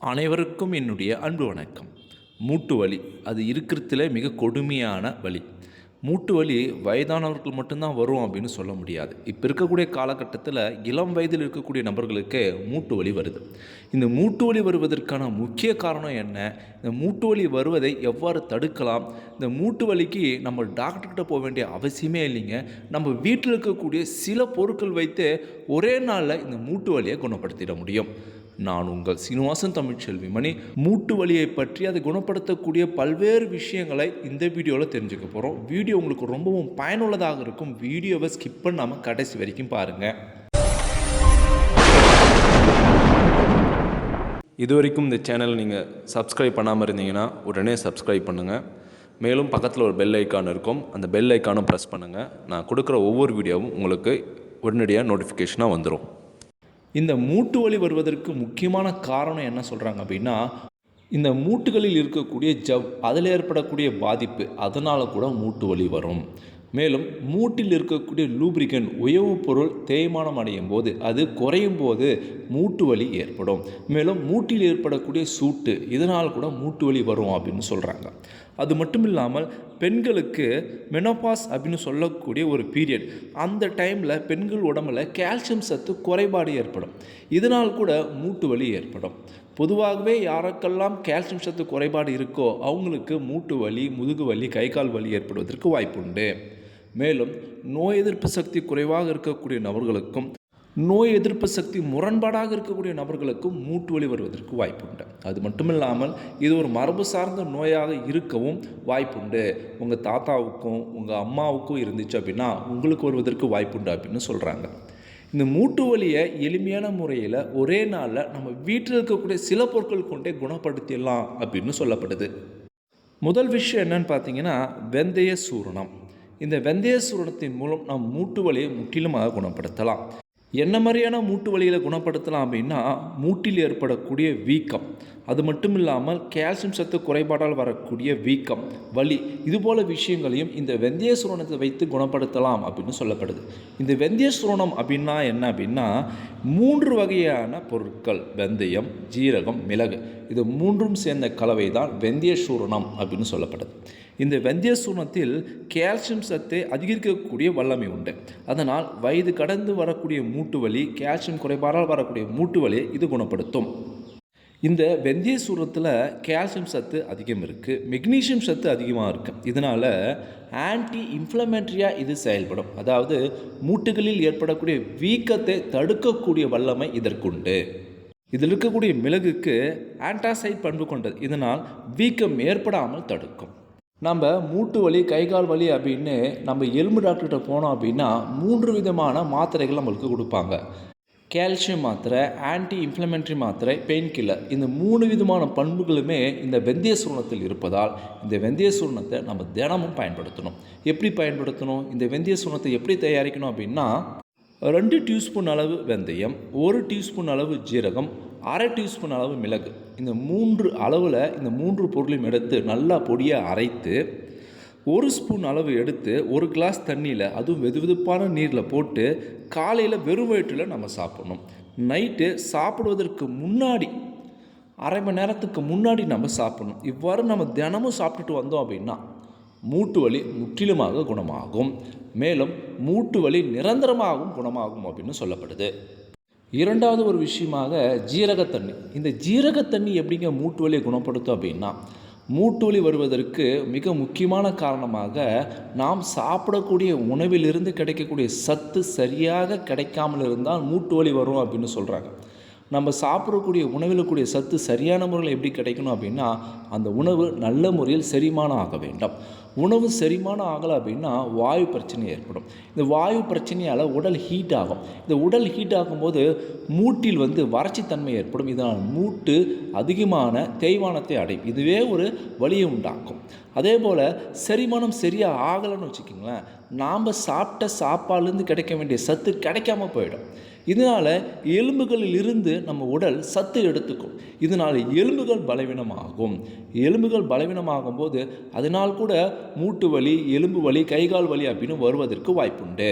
அனைவருக்கும் என்னுடைய அன்பு வணக்கம். மூட்டு வலி அது இருக்கிறதுல மிக கொடுமையான வலி. மூட்டு வலி வயதானவர்கள் மட்டும்தான் வரும் அப்படின்னு சொல்ல முடியாது. இப்போ இருக்கக்கூடிய காலகட்டத்தில் இளம் வயதில் இருக்கக்கூடிய நபர்களுக்கு மூட்டு வலி வருது. இந்த மூட்டு வலி வருவதற்கான முக்கிய காரணம் என்ன? இந்த மூட்டு வலி வருவதை எவ்வாறு தடுக்கலாம்? இந்த மூட்டு வலிக்கு நம்ம டாக்டர்கிட்ட போக வேண்டிய அவசியமே இல்லைங்க. நம்ம வீட்டில் இருக்கக்கூடிய சில பொருட்கள் வைத்து ஒரே நாளில் இந்த மூட்டு வலியை குணப்படுத்திட முடியும். நான் உங்கள் சீனிவாசன் தமிழ்ச்செல்வி மணி. மூட்டு வலியை பற்றி அதை குணப்படுத்தக்கூடிய பல்வேறு விஷயங்களை இந்த வீடியோவில் தெரிஞ்சுக்க போகிறோம். வீடியோ உங்களுக்கு ரொம்பவும் பயனுள்ளதாக இருக்கும். வீடியோவை ஸ்கிப் பண்ணாமல் கடைசி வரைக்கும் பாருங்கள். இது வரைக்கும் இந்த சேனல் நீங்கள் சப்ஸ்கிரைப் பண்ணாமல் இருந்தீங்கன்னா உடனே சப்ஸ்கிரைப் பண்ணுங்கள். மேலும் பக்கத்தில் ஒரு பெல் ஐக்கான் இருக்கும், அந்த பெல் ஐக்கானும் ப்ரெஸ் பண்ணுங்கள். நான் கொடுக்குற ஒவ்வொரு வீடியோவும் உங்களுக்கு உடனடியாக நோட்டிஃபிகேஷனாக வந்துடும். இந்த மூட்டு வலி வருவதற்கு முக்கியமான காரணம் என்ன சொல்கிறாங்க அப்படின்னா, இந்த மூட்டுகளில் இருக்கக்கூடிய அதில் ஏற்படக்கூடிய பாதிப்பு, அதனால் கூட மூட்டு வலி வரும். மேலும் மூட்டில் இருக்கக்கூடிய லூப்ரிகன் உயவு பொருள் தேய்மானம் அடையும் போது அது குறையும் போது மூட்டு வலி ஏற்படும். மேலும் மூட்டில் ஏற்படக்கூடிய சூட்டு, இதனால் கூட மூட்டு வலி வரும் அப்படின்னு சொல்கிறாங்க. அது மட்டும் இல்லாமல் பெண்களுக்கு மெனோபாஸ் அப்படின்னு சொல்லக்கூடிய ஒரு பீரியட், அந்த டைமில் பெண்கள் உடம்புல கால்சியம் சத்து குறைபாடு ஏற்படும். இதனால் கூட மூட்டு வலி ஏற்படும். பொதுவாகவே யாருக்கெல்லாம் கால்சியம் சத்து குறைபாடு இருக்கோ அவங்களுக்கு மூட்டு வலி, முதுகு வலி, கை கால் வலி ஏற்படுவதற்கு வாய்ப்புண்டு. மேலும் நோய் எதிர்ப்பு சக்தி குறைவாக இருக்கக்கூடிய நபர்களுக்கும் நோய் எதிர்ப்பு சக்தி முரண்பாடாக இருக்கக்கூடிய நபர்களுக்கும் மூட்டு வலி வருவதற்கு வாய்ப்புண்டு. அது மட்டும் இல்லாமல் இது ஒரு மரபு சார்ந்த நோயாக இருக்கவும் வாய்ப்புண்டு. உங்கள் தாத்தாவுக்கும் உங்கள் அம்மாவுக்கும் இருந்துச்சு அப்படின்னா உங்களுக்கு வருவதற்கு வாய்ப்புண்டு அப்படின்னு சொல்கிறாங்க. இந்த மூட்டு வலியை எளிமையான முறையில் ஒரே நாளில் நம்ம வீட்டில் இருக்கக்கூடிய சில பொருட்கள் கொண்டே குணப்படுத்திடலாம் அப்படின்னு சொல்லப்படுது. முதல் விஷயம் என்னன்னு பார்த்தீங்கன்னா, வெந்தய சூரணம். இந்த வெந்தய சூரணத்தின் மூலம் நாம் மூட்டு வலியை முற்றிலுமாக குணப்படுத்தலாம். என்ன மாதிரியான மூட்டு வலிகளை குணப்படுத்தலாம் அப்படின்னா, மூட்டில் ஏற்படக்கூடிய வீக்கம், அது மட்டும் இல்லாமல் கால்சியம் சத்து குறைபாடால் வரக்கூடிய வீக்கம், வலி, இதுபோல் விஷயங்களையும் இந்த வெந்தய சூரணத்தை வைத்து குணப்படுத்தலாம் அப்படின்னு சொல்லப்படுது. இந்த வெந்தய சூரணம் அப்படின்னா என்ன அப்படின்னா, 3 வகையான பொருட்கள், வெந்தயம், ஜீரகம், மிளகு, இது 3ம் சேர்ந்த கலவை தான் வெந்தய சூரணம் அப்படின்னு சொல்லப்படுது. இந்த வெந்தய சூரணத்தில் கால்சியம் சத்தை அதிகரிக்கக்கூடிய வல்லமை உண்டு. அதனால் வயது கடந்து வரக்கூடிய மூட்டு வலி, கால்சியம் குறைபாடால் வரக்கூடிய மூட்டு வலியை இது குணப்படுத்தும். இந்த வெந்தய சூரணத்தில் கால்சியம் சத்து அதிகம் இருக்குது, மெக்னீஷியம் சத்து அதிகமாக இருக்குது. இதனால் ஆன்டி இன்ஃப்ளமேட்டரியாக இது செயல்படும். அதாவது மூட்டுகளில் ஏற்படக்கூடிய வீக்கத்தை தடுக்கக்கூடிய வல்லமை இதற்குண்டு. இதில் இருக்கக்கூடிய மிளகுக்கு ஆன்டாசைட் பண்பு கொண்டது. இதனால் வீக்கம் ஏற்படாமல் தடுக்கும். நம்ம மூட்டு வலி, கை கால் வலி அப்படின்னு நம்ம எலும்பு டாக்டர்கிட்ட போனோம் அப்படின்னா 3 விதமான மாத்திரைகள் நம்மளுக்கு கொடுப்பாங்க. கால்சியம் மாத்திரை, ஆன்டி இன்ஃப்ளமேட்டரி மாத்திரை, பெயின் கில்லர். இந்த 3 விதமான பண்புகளுமே இந்த வெந்தய சூரணத்தில் இருப்பதால் இந்த வெந்தய சூரணத்தை நம்ம தினமும் பயன்படுத்தணும். எப்படி பயன்படுத்தணும்? இந்த வெந்தய சூரணத்தை எப்படி தயாரிக்கணும் அப்படின்னா, 2 டீஸ்பூன் அளவு வெந்தயம், 1 டீஸ்பூன் அளவு ஜீரகம், 1/2 டீஸ்பூன் அளவு மிளகு, இந்த 3 அளவில் இந்த 3 பொருளையும் எடுத்து நல்லா பொடியாக அரைத்து 1 ஸ்பூன் அளவு எடுத்து 1 கிளாஸ் தண்ணியில், அதுவும் வெதுவெதுப்பான நீரில் போட்டு காலையில் வெறும் வயிற்றில் நம்ம சாப்பிடணும். நைட்டு சாப்பிடுவதற்கு முன்னாடி 1/2 மணி நேரத்துக்கு முன்னாடி நம்ம சாப்பிடணும். இவ்வாறு நம்ம தினமும் சாப்பிட்டுட்டு வந்தோம் அப்படின்னா மூட்டு வலி முற்றிலுமாக குணமாகும். மேலும் மூட்டு வலி நிரந்தரமாகவும் குணமாகும் அப்படின்னு சொல்லப்படுது. இரண்டாவது ஒரு விஷயமாக ஜீரகத்தண்ணி. இந்த ஜீரகத்தண்ணி எப்படிங்க மூட்டு வலியை குணப்படுத்தும் அப்படின்னா, மூட்டு வலி வருவதற்கு மிக முக்கியமான காரணமாக நாம் சாப்பிடக்கூடிய உணவிலிருந்து கிடைக்கக்கூடிய சத்து சரியாக கிடைக்காமல் இருந்தால் மூட்டு வலி வரும் அப்படின்னு சொல்கிறாங்க. நம்ம சாப்பிடக்கூடிய உணவில் கூடிய சத்து சரியான முறையில் எப்படி கிடைக்கணும் அப்படின்னா, அந்த உணவு நல்ல முறையில் செரிமானம் ஆக வேண்டும். உணவு செரிமானம் ஆகலை அப்படின்னா வாயு பிரச்சனை ஏற்படும். இந்த வாயு பிரச்சனையால் உடல் ஹீட் ஆகும். இந்த உடல் ஹீட் ஆகும்போது மூட்டில் வறட்சித்தன்மை ஏற்படும். இதனால் மூட்டு அதிகமான தேய்மானத்தை அடையும். இதுவே ஒரு வலியை உண்டாக்கும். அதே போல் செரிமானம் சரியாக ஆகலைன்னு வச்சுக்கோங்களேன், நாம் சாப்பிட்ட சாப்பாடுலேருந்து கிடைக்க வேண்டிய சத்து கிடைக்காம போயிடும். இதனால் எலும்புகளில் இருந்து நம்ம உடல் சத்து எடுத்துக்கும். இதனால் எலும்புகள் பலவீனமாகும். எலும்புகள் பலவீனமாகும் போது அதனால் கூட மூட்டு வலி, எலும்பு வலி, கைகால் வலி அப்படின்னு வருவதற்கு வாய்ப்புண்டு.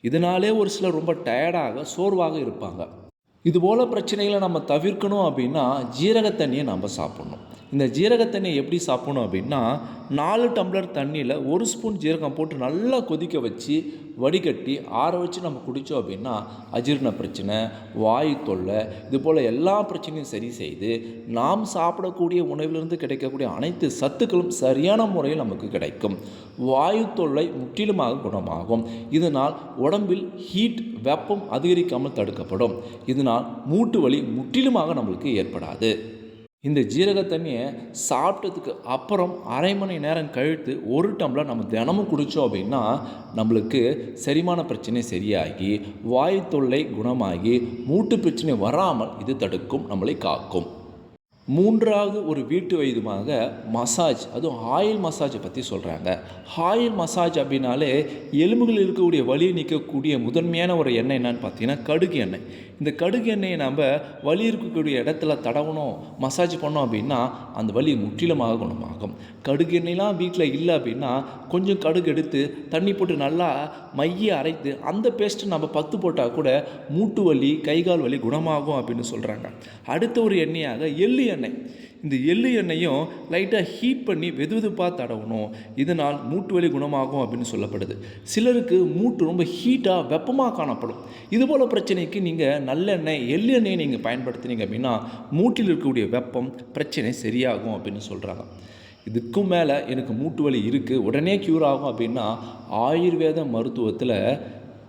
இதனாலே ஒரு சிலர் ரொம்ப டயர்டாக, சோர்வாக இருப்பாங்க. இதுபோல் பிரச்சனைகளை நம்ம தவிர்க்கணும் அப்படின்னா ஜீரக தண்ணியை நம்ம சாப்பிட்ணும். இந்த ஜீரக தண்ணியை எப்படி சாப்பிடணும் அப்படின்னா 4 டம்ளர் தண்ணியில் 1 ஸ்பூன் ஜீரகம் போட்டு நல்லா கொதிக்க வச்சு வடிகட்டி ஆற வச்சு நம்ம குடித்தோம் அப்படின்னா அஜீரண பிரச்சனை, வாயு தொல்லை, இதுபோல் எல்லா பிரச்சனையும் சரி செய்து நாம் சாப்பிடக்கூடிய உணவிலிருந்து கிடைக்கக்கூடிய அனைத்து சத்துக்களும் சரியான முறையில் நமக்கு கிடைக்கும். வாயு தொல்லை முற்றிலுமாக குணமாகும். இதனால் உடம்பில் ஹீட் வெப்பம் அதிகரிக்காமல் தடுக்கப்படும். இதனால் மூட்டு வலி முற்றிலுமாக நம்மளுக்கு ஏற்படாது. இந்த ஜீரக தண்ணியை சாப்பிட்டதுக்கு அப்புறம் அரை மணி நேரம் கழித்து 1 டம்ளர் நம்ம தினமும் குடித்தோம் அப்படின்னா நம்மளுக்கு செரிமான பிரச்சனை சரியாகி வாயு தொல்லை குணமாகி மூட்டு பிரச்சனை வராமல் இது தடுக்கும், நம்மளை காக்கும். 3வது ஒரு வீட்டு வைத்தியமாக மசாஜ், அதுவும் ஆயில் மசாஜை பற்றி சொல்கிறாங்க. ஆயில் மசாஜ் அப்படின்னாலே எலும்புகளில் இருக்கக்கூடிய வலியை நீக்கக்கூடிய முதன்மையான ஒரு எண்ணெய் என்னன்னு பார்த்தீங்கன்னா கடுகு எண்ணெய். இந்த கடுகு எண்ணெயை நம்ம வலி இருக்கக்கூடிய இடத்துல தடவணும், மசாஜ் பண்ணோம் அப்படின்னா அந்த வலி முற்றிலுமாக குணமாகும். கடுகு எண்ணெய்லாம் வீட்டில் இல்லை அப்படின்னா கொஞ்சம் கடுகு எடுத்து தண்ணி போட்டு நல்லா மைய அரைத்து அந்த பேஸ்ட்டு நம்ம 10 போட்டால் கூட மூட்டு வலி கைகால் வலி குணமாகும் அப்படின்னு சொல்கிறாங்க. அடுத்த ஒரு எண்ணெயாக எள்ளு எண்ணெய். இந்த எள்ளு எண்ணெயும் லைட்டாக ஹீட் பண்ணி வெதுவெதுப்பாக தடவணும். இதனால் மூட்டு வலி குணமாகும் அப்படின்னு சொல்லப்படுது. சிலருக்கு மூட்டு ரொம்ப ஹீட்டாக வெப்பமாக காணப்படும். இதுபோல் பிரச்சனைக்கு நீங்கள் நல்லெண்ணெய் எள்ளு எண்ணெயை நீங்கள் பயன்படுத்தினீங்க அப்படின்னா மூட்டில் இருக்கக்கூடிய வெப்பம் பிரச்சனை சரியாகும் அப்படின்னு சொல்கிறாங்க. இதுக்கும் மேலே எனக்கு மூட்டு வலி இருக்குது உடனே க்யூர் ஆகும் அப்படின்னா ஆயுர்வேத மருத்துவத்தில்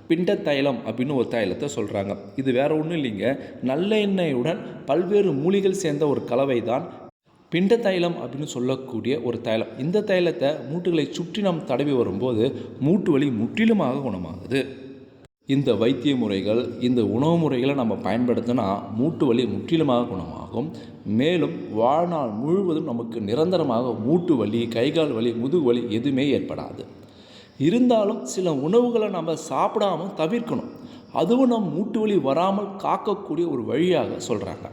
பிண்ட தைலம் அப்படின்னு ஒரு தைலத்தை சொல்கிறாங்க. இது வேறு ஒன்றும் இல்லைங்க, நல்ல எண்ணெயுடன் பல்வேறு மூலிகள் சேர்ந்த ஒரு கலவை தான் பிண்ட தைலம் அப்படின்னு சொல்லக்கூடிய ஒரு தைலம். இந்த தைலத்தை மூட்டுகளை சுற்றி நாம் தடவி வரும்போது மூட்டு வலி முற்றிலுமாக குணமாகுது. இந்த வைத்திய முறைகள், இந்த உணவு முறைகளை நம்ம பயன்படுத்தினா மூட்டு வலி முற்றிலுமாக குணமாகும். மேலும் வாழ்நாள் முழுவதும் நமக்கு நிரந்தரமாக மூட்டு வலி கைகால் வலி முதுகு வலி எதுவுமே ஏற்படாது. இருந்தாலும் சில உணவுகளை நம்ம சாப்பிடாமல் தவிர்க்கணும். அதுவும் நம் மூட்டு வலி வராமல் காக்கக்கூடிய ஒரு வழியாக சொல்கிறாங்க.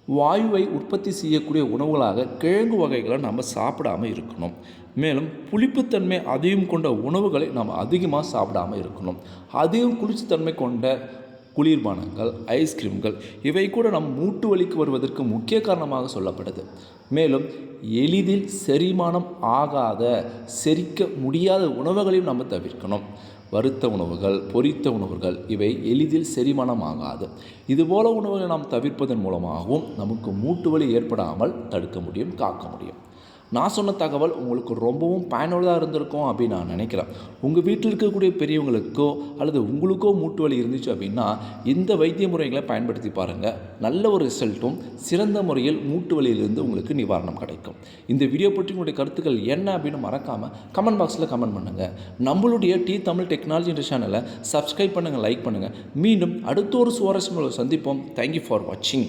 வாயுவை உற்பத்தி செய்யக்கூடிய உணவுகளாக கிழங்கு வகைகளை நம்ம சாப்பிடாமல் இருக்கணும். மேலும் புளிப்புத்தன்மை அதிகம் கொண்ட உணவுகளை நம்ம அதிகமாக சாப்பிடாமல் இருக்கணும். அதிகம் குளிர்ச்சித்தன்மை கொண்ட குளிர்பானங்கள், ஐஸ்கிரீம்கள் இவை கூட நம் மூட்டு வலிக்கு வருவதற்கு முக்கிய காரணமாக சொல்லப்படுது. மேலும் எளிதில் செரிமானம் ஆகாத செரிக்க முடியாத உணவுகளையும் நம்ம தவிர்க்கணும். வறுத்த உணவுகள், பொரித்த உணவுகள் இவை எளிதில் செரிமானம் ஆகாது. இதுபோல உணவுகளை நாம் தவிர்ப்பதன் மூலமாகவும் நமக்கு மூட்டு வலி ஏற்படாமல் தடுக்க முடியும், காக்க முடியும். நான் சொன்ன தகவல் உங்களுக்கு ரொம்பவும் பயனுள்ளதாக இருந்திருக்கும் அப்படின்னு நான் நினைக்கிறேன். உங்கள் வீட்டில் இருக்கக்கூடிய பெரியவங்களுக்கோ அல்லது உங்களுக்கோ மூட்டு வலி இருந்துச்சு அப்படின்னா இந்த வைத்திய முறைகளை பயன்படுத்தி பாருங்கள். நல்ல ஒரு ரிசல்ட்டும் சிறந்த முறையில் மூட்டு வலியிலிருந்து உங்களுக்கு நிவாரணம் கிடைக்கும். இந்த வீடியோ பற்றி உங்களுடைய கருத்துக்கள் என்ன அப்படின்னு மறக்காமல் கமெண்ட் பாக்ஸில் கமெண்ட் பண்ணுங்கள். நம்மளுடைய தமிழ் டெக்னாலஜி என்ற சேனலை சப்ஸ்கிரைப் பண்ணுங்கள், லைக் பண்ணுங்கள். மீண்டும் அடுத்த ஒரு சுவாரஸ்யங்களை சந்திப்போம். தேங்க்யூ ஃபார் வாட்சிங்.